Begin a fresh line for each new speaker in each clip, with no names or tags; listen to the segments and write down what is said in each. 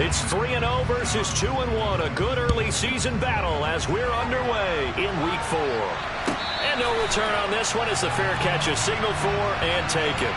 It's 3-0 versus 2-1. A good early season battle as we're underway in Week 4. And no return on this one as the fair catch is signaled for and taken.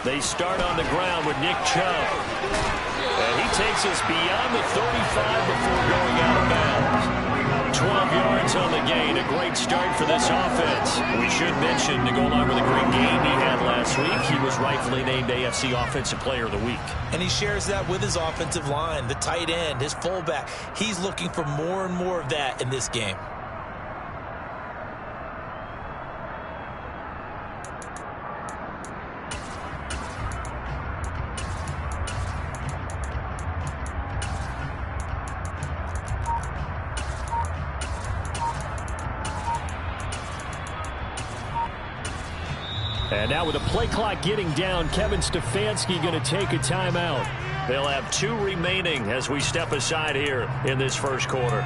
They start on the ground with Nick Chubb. And he takes us beyond the 35 before going out of bounds. 12 yards on the gain. A great start for this offense. We should mention, to go along with a great game he had last week, he was rightfully named AFC Offensive Player of the Week.
And he shares that with his offensive line, the tight end, his fullback. He's looking for more and more of that in this game.
And now with the play clock getting down, Kevin Stefanski going to take a timeout. They'll have 2 remaining as we step aside here in this first quarter.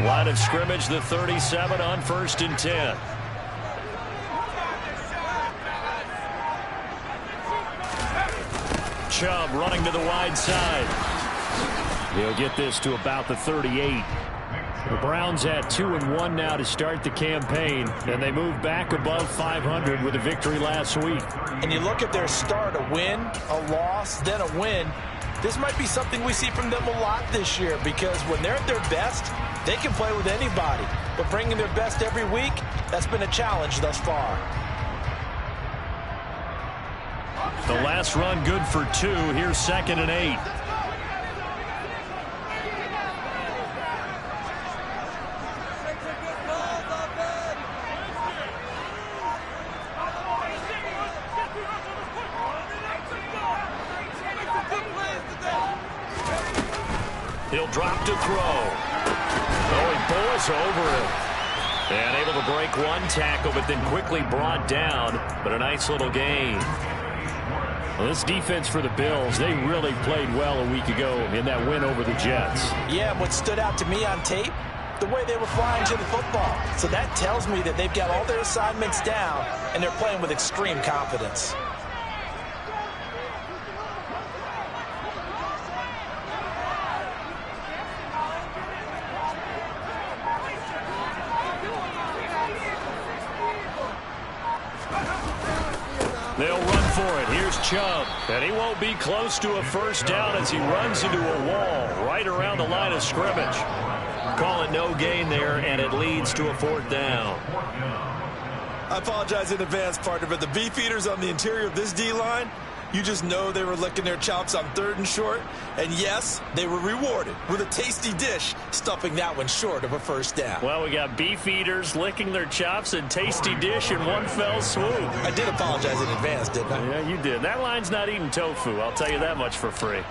Line of scrimmage, the 37 on 1st and 10. Chubb running to the wide side. He'll get this to about the 38. The Browns at 2-1 now to start the campaign, and they move back above 500 with a victory last week.
And you look at their start, a win, a loss, then a win. This might be something we see from them a lot this year, because when they're at their best, they can play with anybody. But bringing their best every week, that's been a challenge thus far.
The last run good for 2. Here's 2nd and 8. He'll drop to throw. Oh, he bowls over it. And able to break one tackle, but then quickly brought down. But a nice little gain. Well, this defense for the Bills, they really played well a week ago in that win over the Jets.
Yeah, what stood out to me on tape, the way they were flying to the football. So that tells me that they've got all their assignments down, and they're playing with extreme confidence.
They'll run for it. Here's Chubb. And he won't be close to a first down as he runs into a wall right around the line of scrimmage. Call it no gain there, and it leads to a 4th down.
I apologize in advance, partner, but the beefeaters on the interior of this D-line, you just know they were licking their chops on 3rd and short. And yes, they were rewarded with a tasty dish, stuffing that one short of a first down.
Well, we got beef eaters licking their chops and tasty dish in one fell swoop.
I did apologize in advance, didn't I?
Yeah, you did. That line's not eating tofu. I'll tell you that much for free.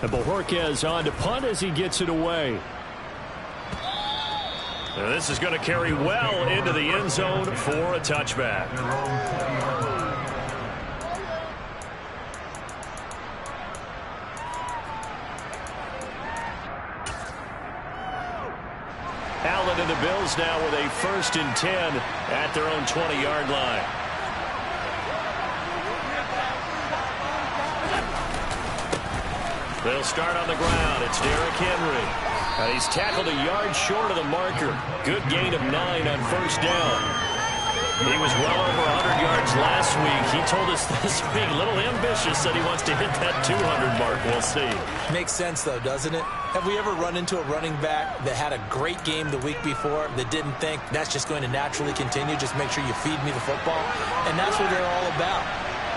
And Bojorquez on to punt as he gets it away. And this is going to carry well into the end zone for a touchback. Allen and the Bills now with a 1st and 10 at their own 20-yard line. They'll start on the ground. It's Derrick Henry. And he's tackled a yard short of the marker. Good gain of 9 on first down. He was well over 100 yards last week. He told us this week, a little ambitious, said he wants to hit that 200 mark. We'll see.
Makes sense, though, doesn't it? Have we ever run into a running back that had a great game the week before that didn't think that's just going to naturally continue? Just make sure you feed me the football. And that's what they're all about.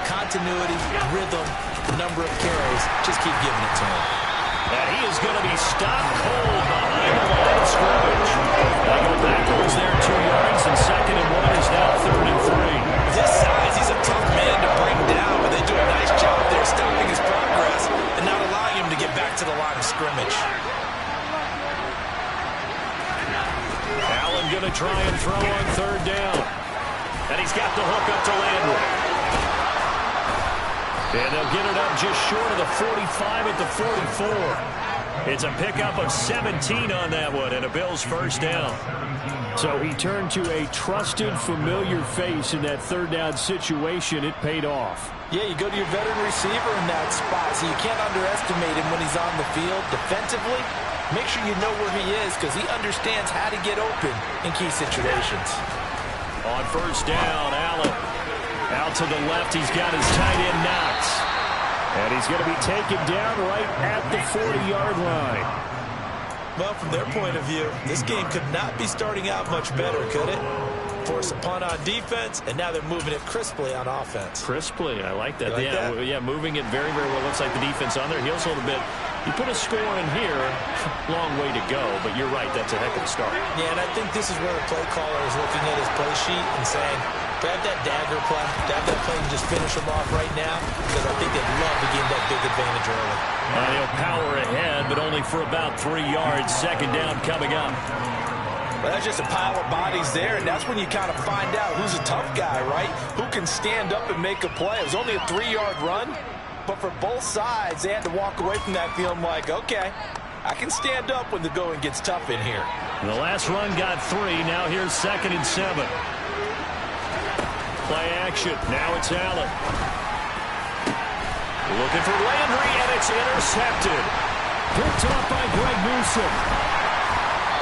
Continuity, rhythm, number of carries. Just keep giving it to him.
And he is going to be stopped cold behind the line of scrimmage. They go backwards there 2 yards, and 2nd and 1 is now 3rd and 3.
With his size, he's a tough man to bring down, but they do a nice job there stopping his progress and not allowing him to get back to the line of scrimmage.
Allen going to try and throw on 3rd down. And he's got the hook up to Landry. And they'll get it up just short of the 45 at the 44. It's a pickup of 17 on that one and a Bills 1st down. So he turned to a trusted, familiar face in that 3rd down situation. It paid off.
Yeah, you go to your veteran receiver in that spot, so you can't underestimate him when he's on the field defensively. Make sure you know where he is because he understands how to get open in key situations.
On 1st down, Allen. Out to the left, he's got his tight end Knox. And he's going to be taken down right at the 40-yard line.
Well, from their point of view, this game could not be starting out much better, could it? Force a punt on defense, and now they're moving it crisply on offense.
Crisply, I like that.
You like that?
Yeah, moving it very, very well. Looks like the defense on their heels a little bit. You put a score in here, long way to go, but you're right, that's a heck of a start.
Yeah, and I think this is where the play caller is looking at his play sheet and saying, grab that dagger play, grab that play and just finish them off right now, because I think they'd love to gain that big advantage early.
He'll power ahead, but only for about 3 yards. 2nd down coming up.
Well, that's just a pile of bodies there, and that's when you kind of find out who's a tough guy, right? Who can stand up and make a play. It was only a 3-yard run, but for both sides, they had to walk away from that feeling like, okay, I can stand up when the going gets tough in here.
The last run got 3. Now here's 2nd and 7. Play action. Now it's Allen. Looking for Landry, and it's intercepted. Picked off by Greg Newsome.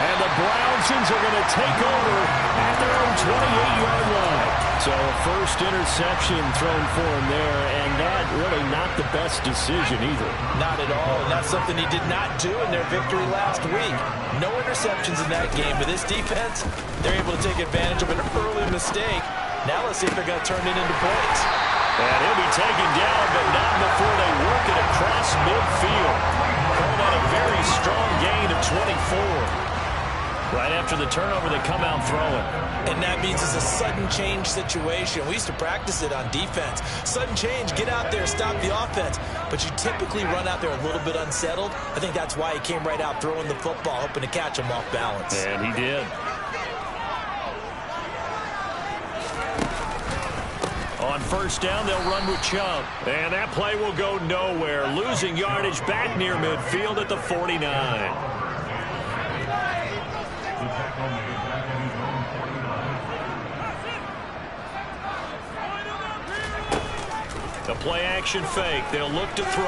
And the Browns are going to take over at their own 28-yard line. So a first interception thrown for him there, and that really not the best decision either.
Not at all, and that's something he did not do in their victory last week. No interceptions in that game, but this defense, they're able to take advantage of an early mistake. Now let's see if they're going to turn it into points.
And he'll be taken down, but not before they work it across midfield. Call that a very strong gain of 24. Right after the turnover, they come out throwing.
And that means it's a sudden change situation. We used to practice it on defense. Sudden change, get out there, stop the offense. But you typically run out there a little bit unsettled. I think that's why he came right out throwing the football, hoping to catch him off balance.
And he did. On first down, they'll run with Chubb. And that play will go nowhere. Losing yardage back near midfield at the 49. The play action fake. They'll look to throw.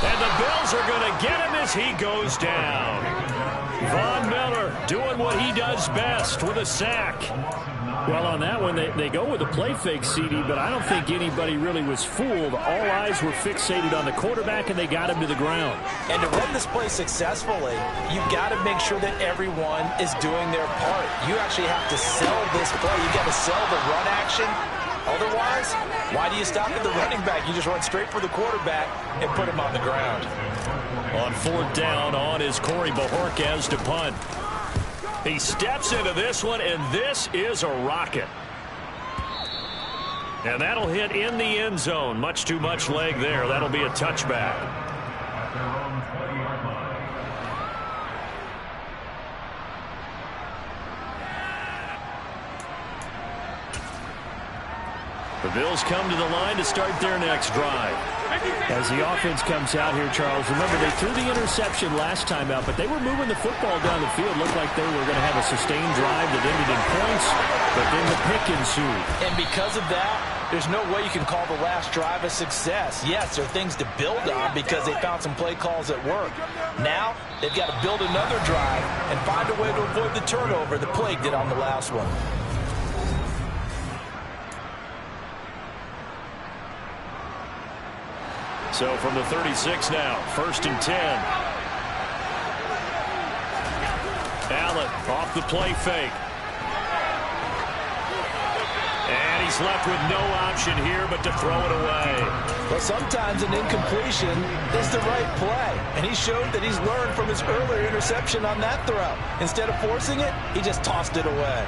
And the Bills are going to get him as he goes down. Von Miller doing what he does best with a sack.
Well, on that one, they go with a play fake, CD, but I don't think anybody really was fooled. All eyes were fixated on the quarterback, and they got him to the ground.
And to run this play successfully, you've got to make sure that everyone is doing their part. You actually have to sell this play. You've got to sell the run action. Otherwise, why do you stop at the running back? You just run straight for the quarterback and put him on the ground.
On fourth down, on is Corey Bajorquez to punt. He steps into this one, and this is a rocket. And that'll hit in the end zone. Much too much leg there. That'll be a touchback. The Bills come to the line to start their next drive.
As the offense comes out here, Charles, remember they threw the interception last time out, but they were moving the football down the field. Looked like they were going to have a sustained drive that ended in points, but then the pick ensued.
And because of that, there's no way you can call the last drive a success. Yes, there are things to build on because they found some play calls that work. Now, they've got to build another drive and find a way to avoid the turnover that plagued it on the last one.
So from the 36 now, 1st and 10. Allen off the play fake. And he's left with no option here but to throw it away.
Well, sometimes an incompletion is the right play. And he showed that he's learned from his earlier interception on that throw. Instead of forcing it, he just tossed it away.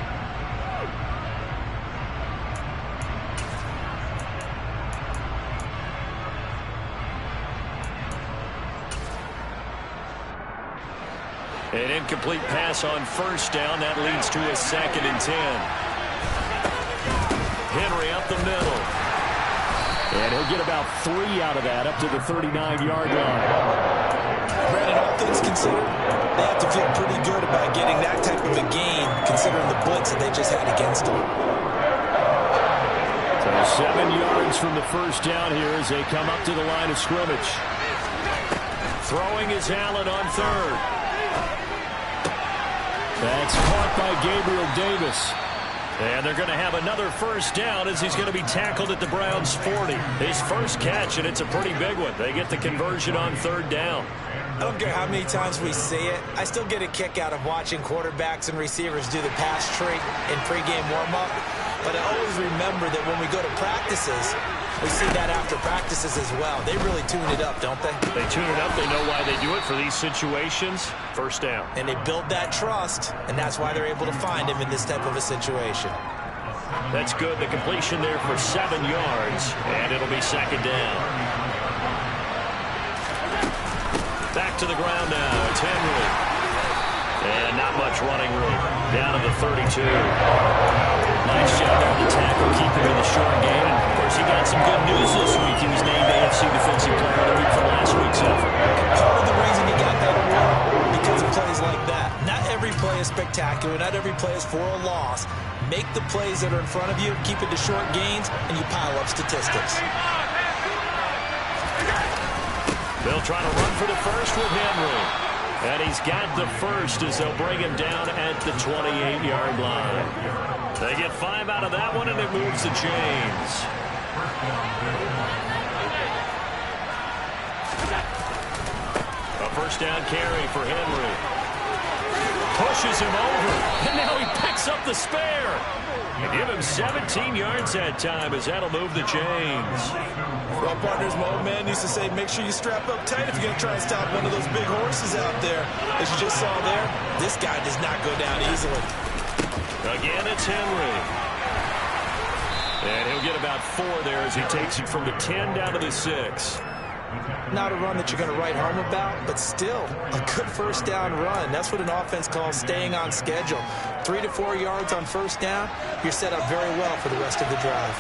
An incomplete pass on first down. That leads to a 2nd and 10. Henry up the middle.
And he'll get about 3 out of that up to the 39-yard line.
Brandon, all things considered, they have to feel pretty good about getting that type of a gain considering the blitz that they just had against them.
So 7 yards from the first down here as they come up to the line of scrimmage.
Throwing is Allen on 3rd.
That's caught by Gabriel Davis.
And they're going to have another first down as he's going to be tackled at the Browns' 40. His first catch, and it's a pretty big one. They get the conversion on 3rd down.
I don't care how many times we see it. I still get a kick out of watching quarterbacks and receivers do the pass tree in pregame warm-up. But I always remember that when we go to practices, we see that after practices as well. They really tune it up, don't they?
They tune it up. They know why they do it for these situations. First down.
And they build that trust, and that's why they're able to find him in this type of a situation.
That's good. The completion there for 7 yards, and it'll be 2nd down. Back to the ground now. It's Henry. And not much running room. Down to the 32. Nice job there to tackle, keep him in the short game. And, of course, he got some good news this week. He was named AFC Defensive Player of the Week for last week's effort.
Part of the reason he got that award, because of plays like that. Not every play is spectacular. Not every play is for a loss. Make the plays that are in front of you, keep it to short gains, and you pile up statistics.
They'll try to run for the first with Henry. And he's got the first as they'll bring him down at the 28-yard line. They get 5 out of that one, and it moves the chains. A first down carry for Henry. Pushes him over, and now he picks up the spare. And give him 17 yards that time as that'll move the chains.
Well, partners, my old man used to say, make sure you strap up tight if you're going to try and stop one of those big horses out there. As you just saw there, this guy does not go down easily.
Again, it's Henry. And he'll get about 4 there as he takes it from the 10 down to the 6.
Not a run that you're going to write home about, but still a good first down run. That's what an offense calls staying on schedule. 3 to 4 yards on first down, you're set up very well for the rest of the drive.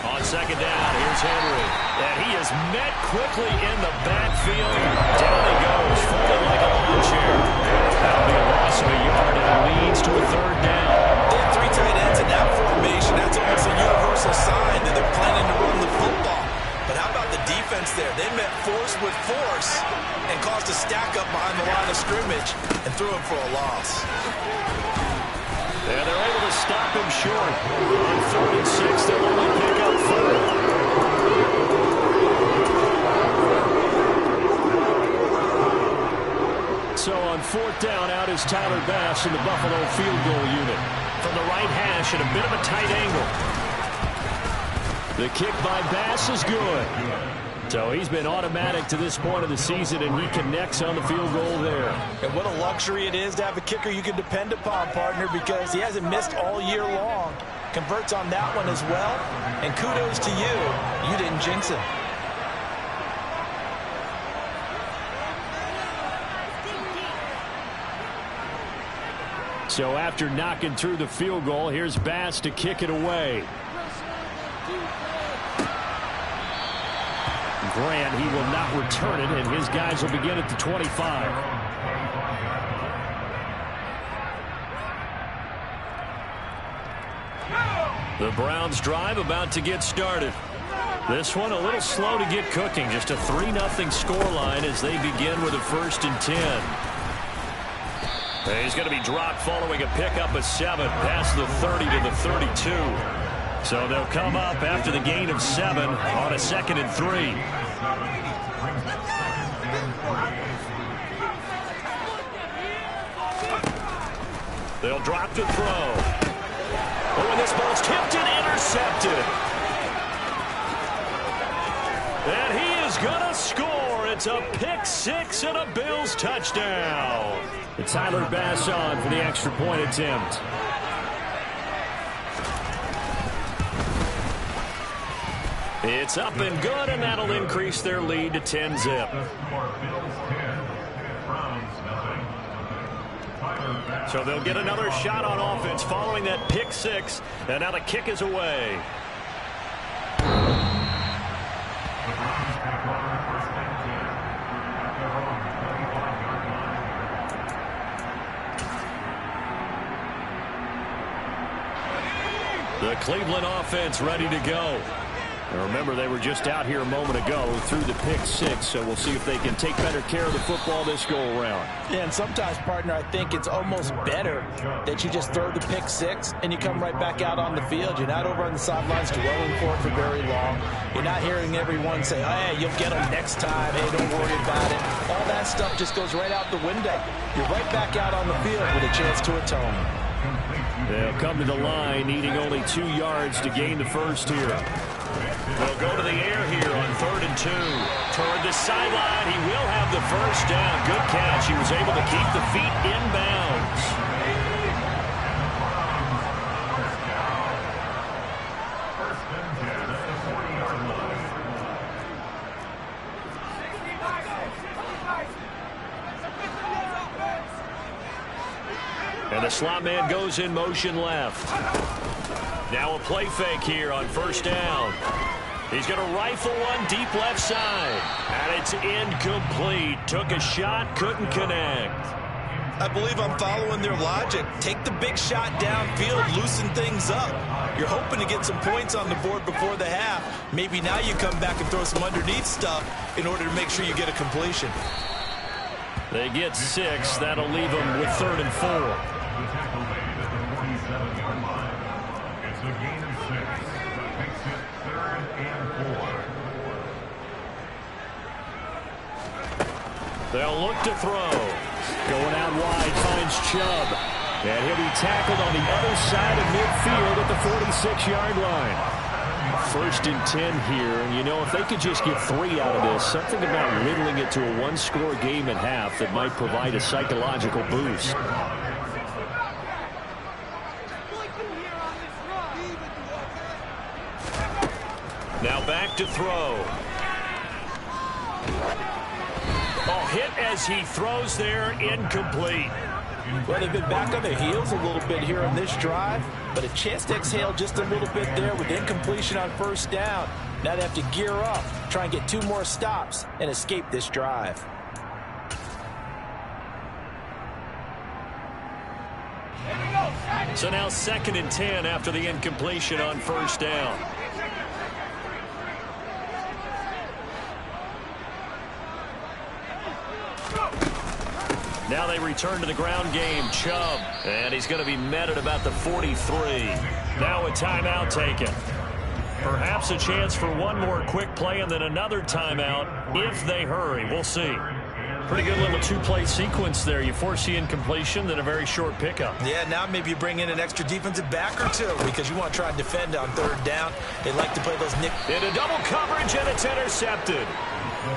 On second down, here's Henry. And he is met quickly in the backfield. Down he goes, folded like a lawn chair. That'll be a loss of a yard, and it leads to a third down.
They have 3 tight ends in that formation. That's almost a universal sign that they're planning to run the football. But how about the defense there? They met force with force and caused a stack up behind the line of scrimmage and threw him for a loss.
And they're able to stop him short. On 3rd and 6, they'll only pick up 4. So on 4th down, out is Tyler Bass in the Buffalo field goal unit. From the right hash at a bit of a tight angle. The kick by Bass is good. So he's been automatic to this point of the season, and he connects on the field goal there.
And what a luxury it is to have a kicker you can depend upon, partner, because he hasn't missed all year long. Converts on that one as well. And kudos to you. You didn't jinx him.
So after knocking through the field goal, here's Bass to kick it away. Grant, he will not return it, and his guys will begin at the 25. The Browns drive about to get started. This one a little slow to get cooking. Just a 3-0 scoreline as they begin with a 1st and 10. He's going to be dropped following a pickup of 7 past the 30 to the 32. So they'll come up after the gain of 7 on a 2nd and 3. They'll drop to throw. Oh, and this ball's tipped and intercepted. And he is going to score. It's a pick 6 and a Bills touchdown. It's Tyler Bass on for the extra point attempt. It's up and good, and that'll increase their lead to 10-zip. So they'll get another shot on offense following that pick 6, and now the kick is away. The Cleveland offense ready to go. And remember, they were just out here a moment ago through the pick 6, so we'll see if they can take better care of the football this go-around.
Yeah, and sometimes, partner, I think it's almost better that you just throw the pick 6 and you come right back out on the field. You're not over on the sidelines dwelling for it for very long. You're not hearing everyone say, oh, hey, you'll get them next time. Hey, don't worry about it. All that stuff just goes right out the window. You're right back out on the field with a chance to atone.
They'll come to the line, needing only 2 yards to gain the first here. They'll go to the air here on 3rd and 2. Toward the sideline, he will have the first down. Good catch. He was able to keep the feet inbounds. And the slot man goes in motion left. Now a play fake here on 1st down. He's going to rifle one deep left side. And it's incomplete. Took a shot, couldn't connect.
I believe I'm following their logic. Take the big shot downfield, loosen things up. You're hoping to get some points on the board before the half. Maybe now you come back and throw some underneath stuff in order to make sure you get a completion.
They get 6. That'll leave them with 3rd and 4. They'll look to throw. Going out wide, finds Chubb. And he'll be tackled on the other side of midfield at the 46-yard line. 1st and 10 here, and you know, if they could just get 3 out of this, something about whittling it to a 1-score game at half that might provide a psychological boost. Now back to throw. Oh, hit as he throws there, incomplete.
Well, they've been back on their heels a little bit here on this drive, but a chance to exhale just a little bit there with incompletion on first down. Now they have to gear up, try and get 2 more stops, and escape this drive.
So now 2nd and 10 after the incompletion on first down. Now they return to the ground game. Chubb, and he's going to be met at about the 43. Now a timeout taken. Perhaps a chance for one more quick play and then another timeout if they hurry. We'll see. Pretty good little 2-play sequence there. You force the incompletion, then a very short pickup.
Yeah, now maybe you bring in an extra defensive back or 2 because you want to try and defend on 3rd down. They like to play those nick.
Into double coverage, and it's intercepted.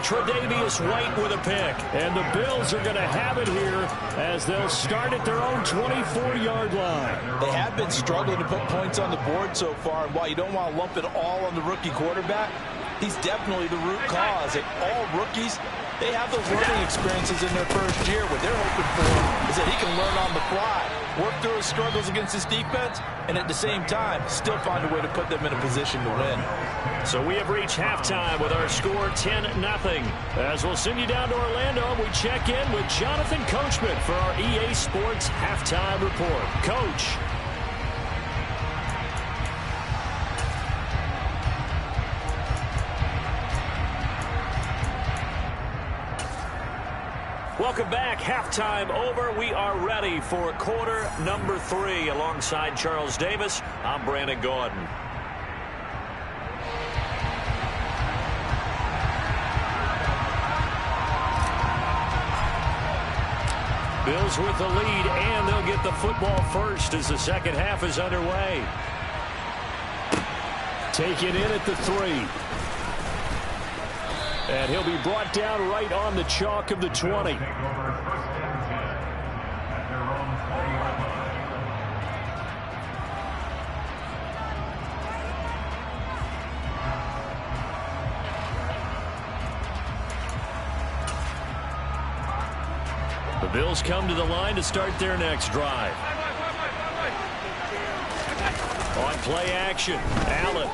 Tre'Davious White with a pick.
And the Bills are going to have it here as they'll start at their own 24-yard line.
They have been struggling to put points on the board so far, and while you don't want to lump it all on the rookie quarterback, he's definitely the root cause. And all rookies, they have those learning experiences in their first year. What they're hoping for is that he can learn on the fly, work through his struggles against his defense, and at the same time, still find a way to put them in a position to win.
So we have reached halftime with our score 10-0. As we'll send you down to Orlando, we check in with Jonathan Coachman for our EA Sports Halftime Report. Coach. Welcome back. Halftime over. We are ready for quarter number 3. Alongside Charles Davis, I'm Brandon Gordon. Bills with the lead, and they'll get the football first as the second half is underway.
Take it in at the 3. And he'll be brought down right on the chalk of the 20. The Bills come to the line to start their next drive. On play action, Allen.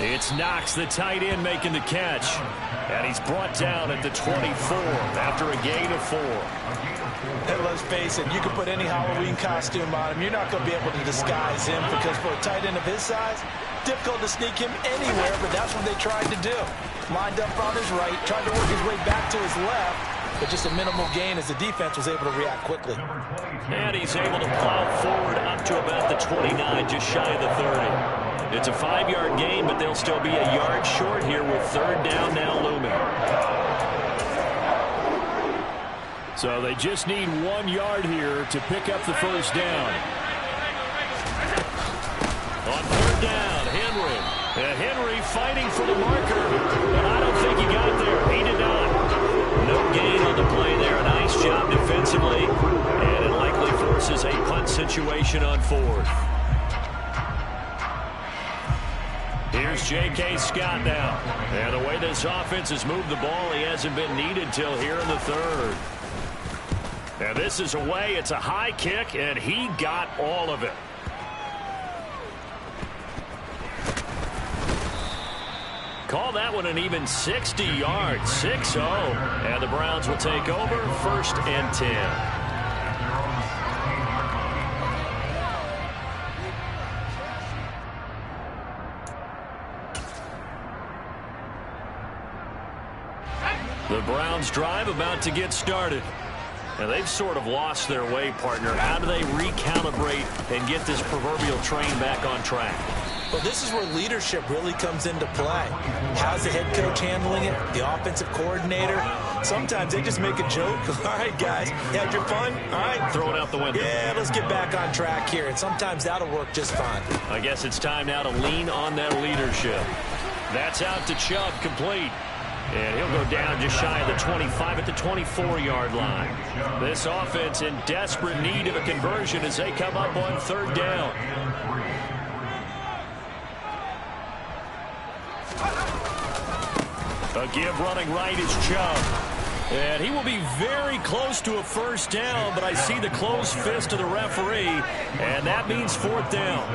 It's Knox, the tight end, making the catch. And he's brought down at the 24 after a gain of 4.
And let's face it, you can put any Halloween costume on him. You're not going to be able to disguise him because for a tight end of his size, difficult to sneak him anywhere, but that's what they tried to do. Lined up on his right, tried to work his way back to his left, but just a minimal gain as the defense was able to react quickly.
And he's able to plow forward up to about the 29, just shy of the 30. It's a 5-yard gain, but they'll still be a yard short here with 3rd down now looming.
So they just need 1 yard here to pick up the first down.
On 3rd down, Henry. And Henry fighting for the marker, but I don't think he got there. He did not. No gain on the play there. A nice job defensively, and it likely forces a punt situation on 4th. Here's J.K. Scott now. And the way this offense has moved the ball, he hasn't been needed till here in the 3rd. And this is away. It's a high kick, and he got all of it. Call that one an even 60 yards, 6-0. And the Browns will take over 1st and 10. The Browns drive about to get started. And they've sort of lost their way, partner. How do they recalibrate and get this proverbial train back on track?
Well, this is where leadership really comes into play. How's the head coach handling it? The offensive coordinator? Sometimes they just make a joke. All right, guys, you had your fun? All right.
Throw it out the window.
Yeah, let's get back on track here. And sometimes that'll work just fine.
I guess it's time now to lean on that leadership. That's out to Chubb, complete. And he'll go down just shy of the 25 at the 24-yard line. This offense in desperate need of a conversion as they come up on 3rd down. A give running right is Chubb. And he will be very close to a first down, but I see the closed fist of the referee, and that means fourth down.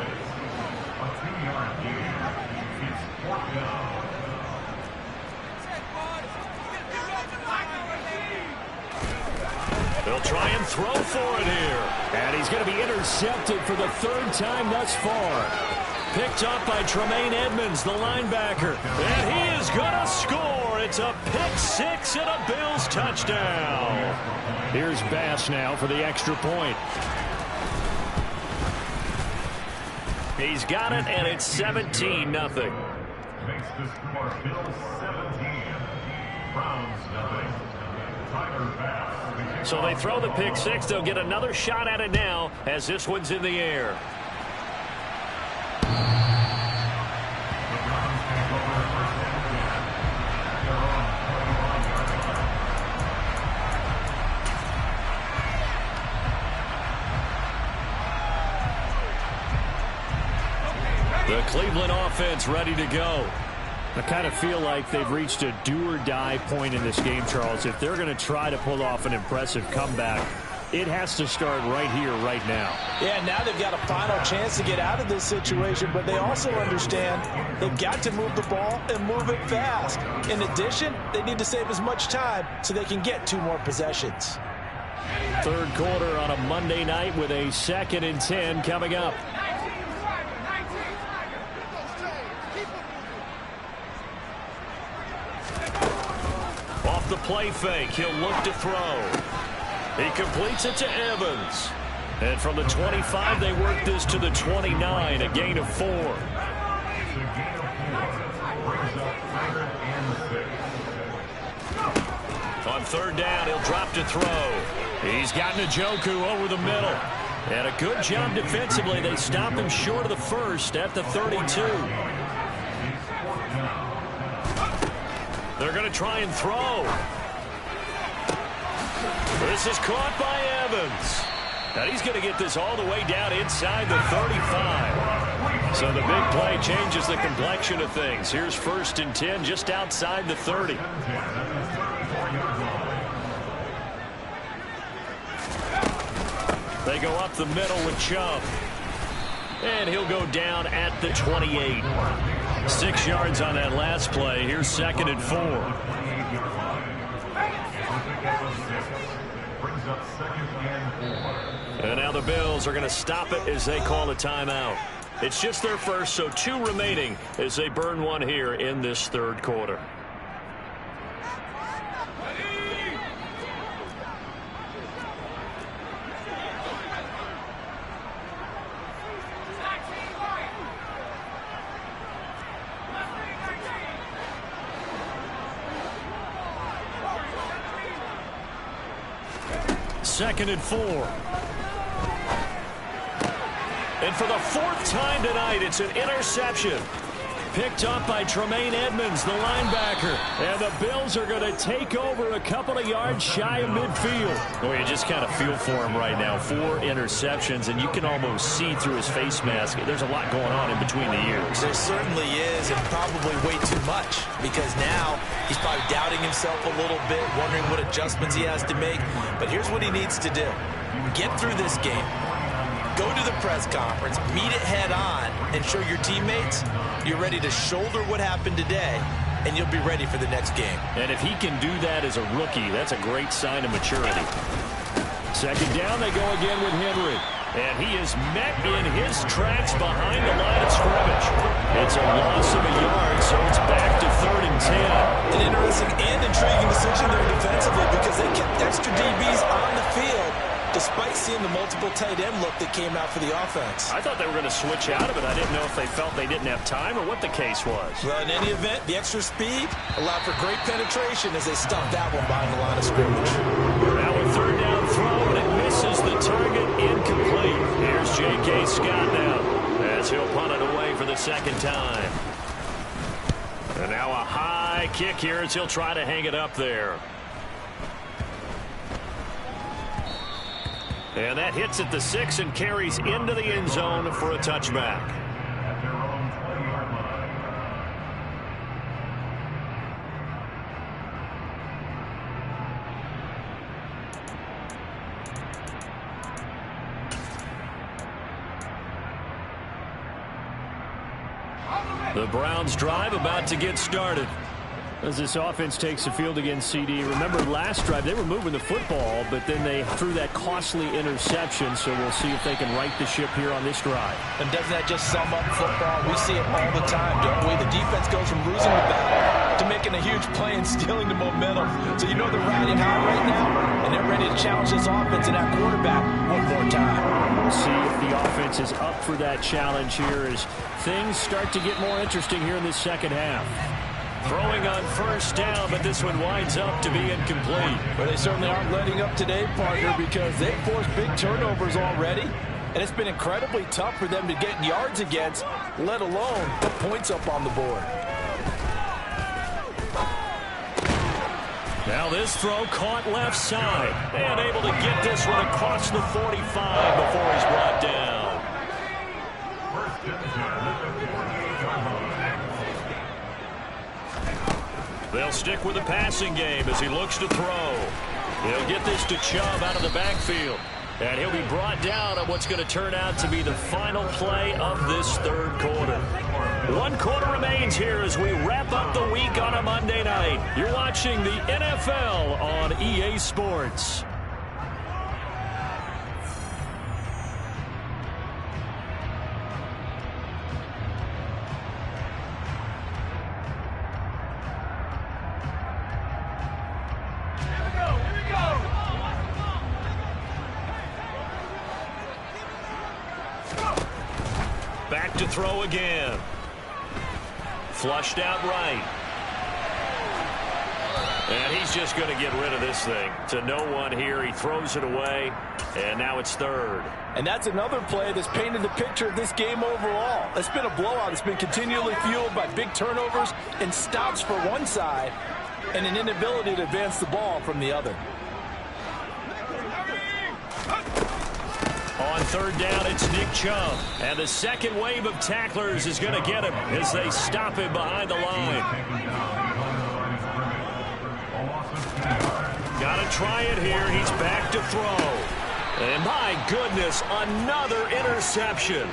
They'll try and throw for it here.
And he's going to be intercepted for the third time thus far.
Picked up by Tremaine Edmonds, the linebacker. And he is going to score. It's a pick six and a Bills touchdown.
Here's Bass now for the extra point.
He's got it, and it's 17-0.
Makes the score Bills 17, Browns 0. Tyler Bass.
So they throw the pick six. They'll get another shot at it now as this one's in the air. The Cleveland offense ready to go.
I kind of feel like they've reached a do-or-die point in this game, Charles. If they're going to try to pull off an impressive comeback, it has to start right here, right now.
Yeah, now they've got a final chance to get out of this situation, but they also understand they've got to move the ball and move it fast. In addition, they need to save as much time so they can get 2 more possessions.
Third quarter on a Monday night with a 2nd and 10 coming up.
Off the play fake, he'll look to throw. He completes it to Evans. And from the 25, they work this to the 29, a gain of 4. On third down, he'll drop to throw. He's got Njoku over the middle. And a good job defensively. They stop him short of the first at the 32. They're going to try and throw. This is caught by Evans. And he's going to get this all the way down inside the 35. So the big play changes the complexion of things. Here's 1st and 10 just outside the 30. They go up the middle with Chubb. And he'll go down at the 28. 6 yards on that last play. Here's 2nd and 4. And now the Bills are going to stop it as they call a timeout. It's just their first, so 2 remaining as they burn one here in this third quarter. Second and 4. And for the 4th time tonight, it's an interception. Picked up by Tremaine Edmonds, the linebacker. And the Bills are going to take over a couple of yards shy of midfield. Well, you just kind of feel for him right now. 4 interceptions, and you can almost see through his face mask. There's a lot going on in between the ears.
There certainly is, and probably way too much, because now he's probably doubting himself a little bit, wondering what adjustments he has to make. But here's what he needs to do. Get through this game. Go to the press conference, meet it head on, and show your teammates you're ready to shoulder what happened today, and you'll be ready for the next game.
And if he can do that as a rookie, that's a great sign of maturity.
Second down, they go again with Henry.
And he is met in his tracks behind the line of scrimmage. It's a loss of a yard, so it's back to 3rd and 10.
An interesting and intriguing decision there defensively because they kept extra DBs on the field despite seeing the multiple tight end look that came out for the offense.
I thought they were going to switch out of it. I didn't know if they felt they didn't have time or what the case was.
Well, in any event, the extra speed allowed for great penetration as they stuffed that one behind the line of scrimmage.
Now a 3rd down throw, and it misses the target, incomplete. Here's J.K. Scott now as he'll punt it away for the 2nd time. And now a high kick here as he'll try to hang it up there. And that hits at the 6 and carries into the end zone for a touchback. The Browns drive about to get started.
As this offense takes the field against CD, remember last drive they were moving the football, but then they threw that costly interception, so we'll see if they can right the ship here on this drive.
And doesn't that just sum up football? We see it all the time, don't we? The defense goes from losing the battle to making a huge play and stealing the momentum. So you know they're riding high right now, and they're ready to challenge this offense and that quarterback one more time.
We'll see if the offense is up for that challenge here as things start to get more interesting here in this second half.
Throwing on first down, but this one winds up to be incomplete.
But they certainly aren't letting up today, partner, because they've forced big turnovers already. And it's been incredibly tough for them to get yards against, let alone put points up on the board.
Now this throw caught left side. And able to get this one across the 45 before he's brought down. They'll stick with the passing game as he looks to throw. He'll get this to Chubb out of the backfield. And he'll be brought down on what's going to turn out to be the final play of this third quarter. 1 quarter remains here as we wrap up the week on a Monday night. You're watching the NFL on EA Sports. Back to throw again. Flushed out right. And he's just going to get rid of this thing. To no one here. He throws it away. And now it's third.
And that's another play that's painted the picture of this game overall. It's been a blowout. It's been continually fueled by big turnovers and stops for one side and an inability to advance the ball from the other.
On third down, it's Nick Chubb. And the second wave of tacklers is going to get him as they stop him behind the line. Got to try it here. He's back to throw. And my goodness, another interception.